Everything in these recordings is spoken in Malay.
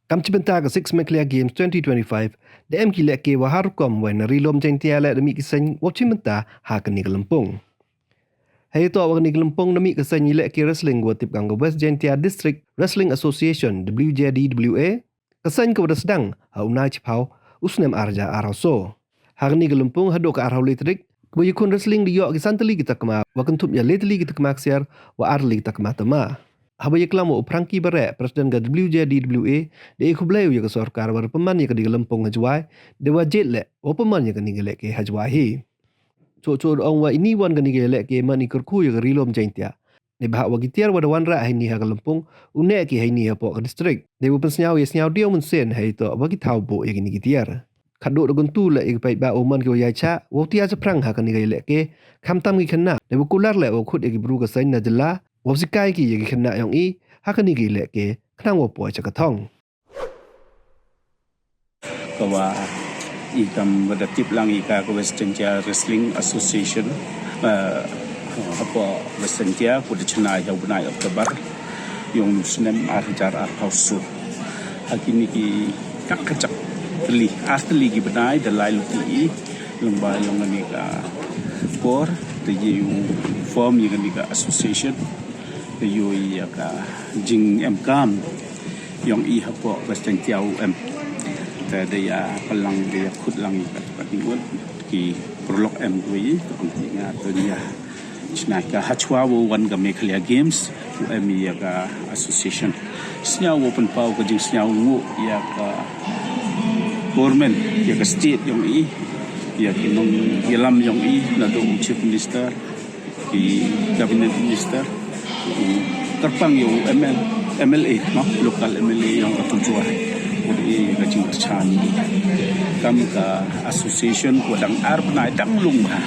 Kam cibenta ke Six Maclear Games 2025, DM kilek ke waharukom wen rilom jentia le demi kisah wacimenta ha ke ni Kelempong. Hai to awak ni Kelempong demi kisah nyilek ke wrestling gua tip kanggo West Jentia District Wrestling Association WJDWA. Kisah ke pada sedang ha unai cipau usnem arja araso. Ha ni Kelempong hadok ke arau litrik Bayukun wrestling di yok kisanteli kita kema wakentup ya leteli kita kema ksiar wa arli kita kema tema. Habaya kelamo prangki barek presiden ga WJDWA de ikubleu ya ke sorkar war peman ya ke di Kelempong hajwai de wajit le wa peman ya ke ni gelek ke hajwai hi. Cok ong wa ini wan ke ni gelek ke mani kerku ya ke rilom jaintia. Ne bahak wa gitiar wa dawan ra hai ni ha Kelempong unek ke hai ni ha pok ke distrik. De wa pensnyau ya snyau dia mensen hai to wa gitau bo ya ke ni gitiar. Kaduk dogon tu le ik pai ba oman ke yai cha wo tia seprang ha kan ni lek ke kham tam ki khna le bukular le wo khut ik bru ka sain na jela wo sikai ki ye khna yong i ha kan ni lek ke khna wo po cha ka thong kawa ikam bada tip lang ika ko Western Tia Wrestling Association apa Western Tia ko de chana ya bunai Oktober yung snem arjar arhausu hakini ki kak kacak teli asli gi benai de lai luti lomba yang ni ka por de you form yang ni ka association de you ya ka jing em kam yang i hapo Western Tiau em de ya palang de khut lang ka patingot ki prolog em dui ko tinga to dia chna ka hachwa wo wan ga Maclear Games em ya ka association snya open pau ko jing snya ngu ya ka government ya ke state yang i ya kinong yalam yang i na do chief minister di cabinet minister terpang yo MLA no local MLA yang ketujuh udi gajing chan kam ka association wadang arbna dang lung ha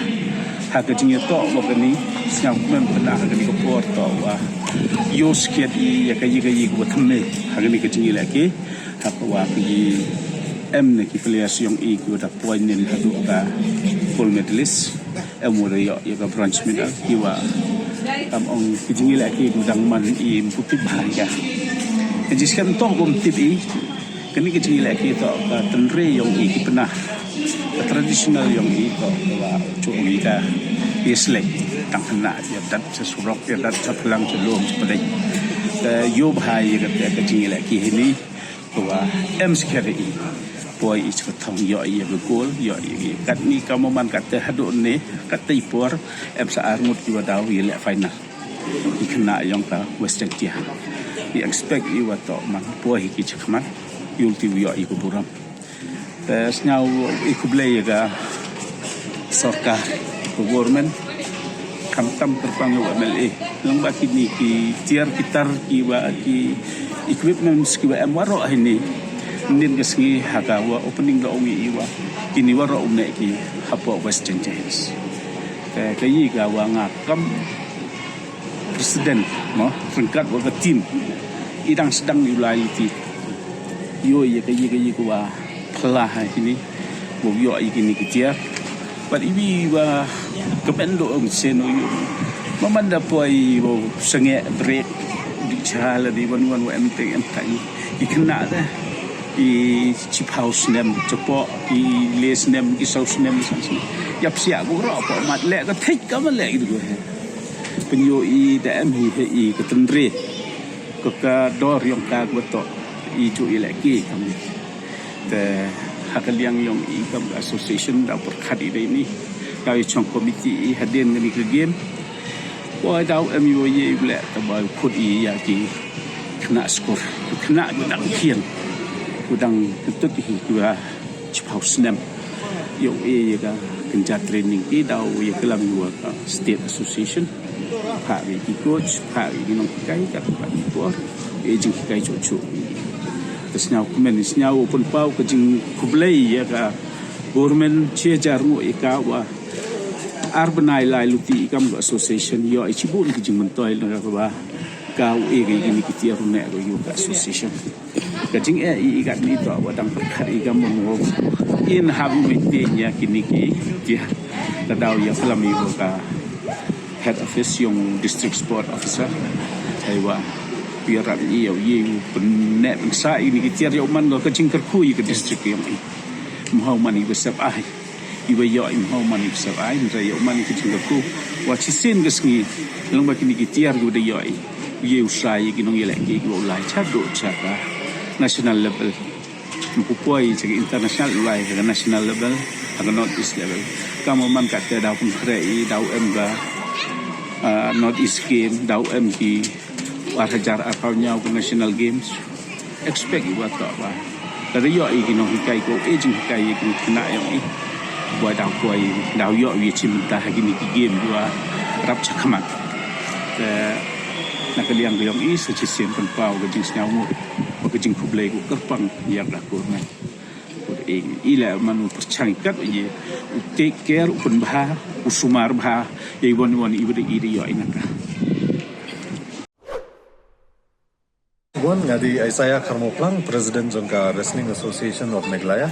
ha gajing to wa kani siang mem pernah kani ko por to wa yo skiat i ya kayi ko thame ha kani gajing laki ha wa ki em ne ki players yang i ko da point nin hadu ka gold medalist em mo yo ka bronze medal ki wa am ong ki jingi la ki dang man i putih bahaya jiskan to gom tipi kini ki jingi la ki to ka tenre yang i ki pernah tradisional yang i to wa chu i ka isle tang hana ya dat sesurok ya dat saplang celom seperti yo bahaya ka jingi la ki ini wa em sekali boy is thong yo ye gol yo ye kat ni kamoman kat hadu ne kat tipor em sa armut ki wadaw ye le final ikna yong ka Western Tia we expect you what to man boy ki chakman yulti yo i ko buram tes nyau ikuble ye ga sorka government kam tam terpang yo MLA lang baki ni ki tiar kitar ki wa ki equipment ki wa em waro ini nin gasngi hagawa opening la ongi iwa kini wara umne ki hapo Western Giants kayi ga wa ngakam presiden no rengkat wa team idang sedang yulaliti yo ye kayi ko wa plah ini bo yo ikini kitia but ibi wa kependo ang seno yo mamanda poi bo senge break di chala di wan wa MTM kai ikna da i chip house nem cepo i les nem i saus nem sansi yap sia go ro po mat le ka thik ka ma le gitu penyo i dam hi ka tendre ko ka dor yang ka go to i chu i le ki kami te hakaliang yang i kam association da perkhat i ni ka i chong committee i haden ni ke game boy dau mu ye le ta ba khut i ya ki kena skor kena dang khian udang tutut hi dua chipau snem yo e ga kenja training ki dau ye kelam dua state association pa wi ki coach pa wi nong kai ka pa to e jing kai chu chu tesnyau kumen snyau open pau ke jing kublai ya ga government che jaru e ka wa arbanai lai luti ikam association yo e chibun ki jing mentoi la ba ka e ga ni ki tiar ne ro yo association kajing ikat ni to wadang perkhat igam mo in habi meeting ya kini ki dia tadau ya film ibu ka head office yung district sport officer aywa biaran iyo penet sa ini kita ya man lo kecing kerku ke distrik yang ini mau mani besar ai iba yo mau mani besar ai ya mani kecing kerku wa cisin gesngi long ba kini kita gu de yo usai kinong yelek ki go lai chado chaka national level mpupuai ke international lai ke national level ke north east level kamu man kata dah pun rei dau emga north east game dau mki hajar apaunya ke national games expect buat apa dari yo kinong hikai ko aging hikai kinong kena yang buat dau koi dau yo wi cinta gini ki game dua rap cakamat nak liang yang secisian penpau ke jing senyamu ke jing kublai ku kerpang yang dah kurang ila manu percangkat ye take care pun bah usumar bah ye won ibadi iri yo inaka Buan ngadi Isaiah Karmoplang, President Jongka Wrestling Association of Meghalaya.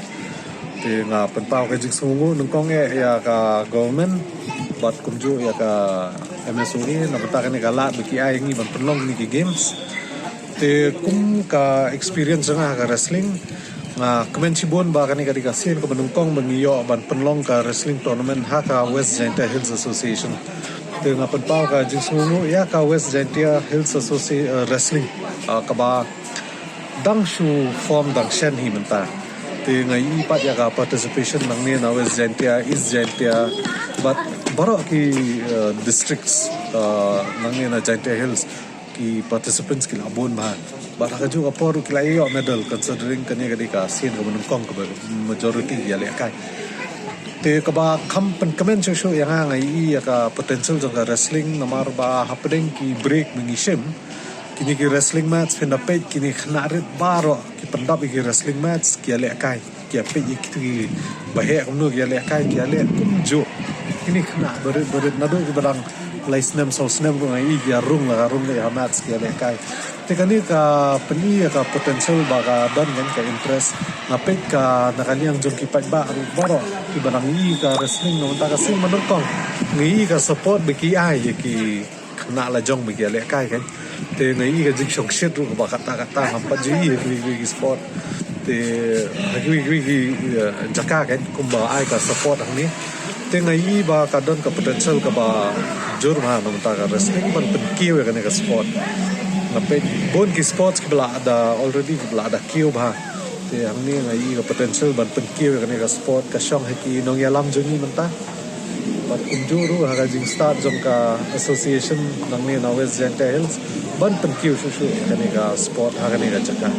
Ti nga penpau ke jing sungu nungkong ya ka government bat kumju ya ka MSOE na batakan ni kala biki ay ngi ban penlong ni games. Ti kum ka experience nga ka wrestling nga kemencibon ba kani ka dikasin ko nungkong mangiyo ban penlong ka wrestling tournament ha ka West Jaintia Hills Association. Ti nga penpau ka jing sungu ya ka West Jaintia Hills Association Wrestling kaba dang shu form dang shen hi menta te ngai pat ya ka participation nang ne na West Jaintia East Jaintia but baro ki districts nang ne na Jaintia Hills ki participants ki labon ma but ka ju apor ki lai yo medal considering kanya ka sin ko menung kong ka majority ya le kai te kaba kampen kamen shu yang ngai ya ka potential jong ka wrestling namar ba happening ki break mengishim kini ki wrestling match pina page kini khnarit baro ki pandap ki wrestling match ki ale kai ki page ki bahe kumno ki ale kai ki ale kumjo kini khna berit nado ki barang laisnem sosnem ko ngai ki rung la match ki ale kai te kani ka pani ka potential ba ka dan kan ka interest na page ka nakaliang jong ki page ba baro ki barang ka wrestling no ta ka sin manukong ngi ka support be ki ai ki khna la jong be ki ale kai kan te ngai ka jing shok shit ru ba kata hampa ji ki sport te hagi jaka kan kumba ai ka support ang ni te ngai ba ka don ka potential ka ba jur ma no ta ka wrestling ban pen kiu ka ne ka sport na pe bon ki sports ki bla ada already ki bla ada kiu ba te ang ni ngai ka potential ban pen kiu ka ne ka sport ka shong haki nong yalam jongi menta but unjuru haga jing start jong ka association nang ni na West Jaintia Hills ban pen kiu shu ka ne ka sport haga ne ka jaka